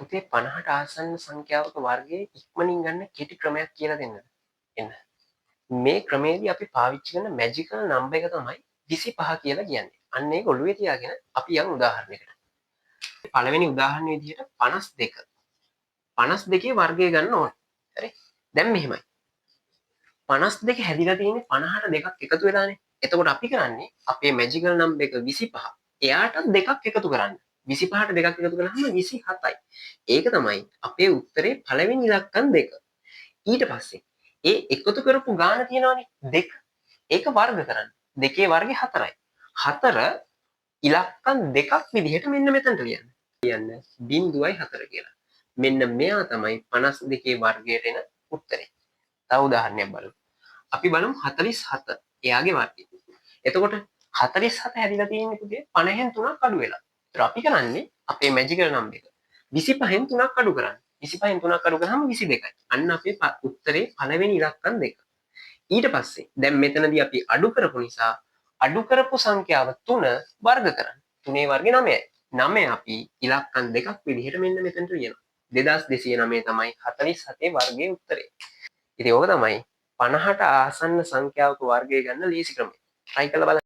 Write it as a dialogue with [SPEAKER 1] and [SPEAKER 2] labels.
[SPEAKER 1] පුතේ 50ට ආසන්න සංඛ්‍යාවක වර්ගයේ ඉක්මනින් ගන්න කෙටි ක්‍රමයක් කියලා දෙන්නද? එන්න. මේ ක්‍රමේදී අපි පාවිච්චි කරන මැජිකල් නම්බර් එක තමයි 25 කියලා කියන්නේ. අන්න ඒක ඔළුවේ තියාගෙන අපි යමු උදාහරණයකට. පළවෙනි උදාහරණයේ විදිහට 52. 52 වර්ගය ගන්න ඕනේ. හරි? දැන් මෙහෙමයි. 52 හැදිලා තියෙන්නේ 50ට දෙකක් එකතු වෙලානේ. එතකොට අපි කරන්නේ අපේ මැජිකල් නම්බර් එක 25. එයාටත් දෙකක් එකතු කරන්න. 25ට දෙකක් එකතු කළාම 27යි. ඒක තමයි අපේ උත්තරේ පළවෙනි ඉලක්කම් දෙක. ඊට පස්සේ ඒ එකතු කරපු ගාන තියෙනවානේ 2. ඒක වර්ග කරන්න. 2 වර්ගේ 4යි. 4 ඉලක්කම් දෙකක් විදිහට මෙන්න මෙතනට ලියන්න. ලියන්න 0.4 කියලා. මෙන්න මෙයා තමයි 52 වර්ගයට එන උත්තරේ. තව උදාහරණයක් බලමු. අපි බලමු 47. එයාගේ වර්ගය. එතකොට 47 හැදිලා තියෙන්නේ පුතේ 50න් 3ක් අඩු වෙලා. ඒතර අපි කරන්නේ අපේ මැජිකල් නම්බර් එක 25න් 3ක් අඩු කරන්න. 25න් 3ක් අඩු කරාම 22යි. අන්න අපේ උත්තරේ පළවෙනි ඉලක්කම් දෙක. ඊට පස්සේ දැන් මෙතනදී අපි අඩු කරපු නිසා අඩු කරපු සංඛ්‍යාව 3 වර්ග කරන්න. 3 වර්ගය 9යි. 9 අපි ඉලක්කම් දෙකක් විදිහට මෙන්න මෙතනට ලියනවා. 2209 තමයි 47 වර්ගයේ උත්තරේ. ඉතින් ඕක තමයි 50ට ආසන්න සංඛ්‍යාවක වර්ගය ගන්න ලේසි ක්‍රමය. try කරලා බලන්න.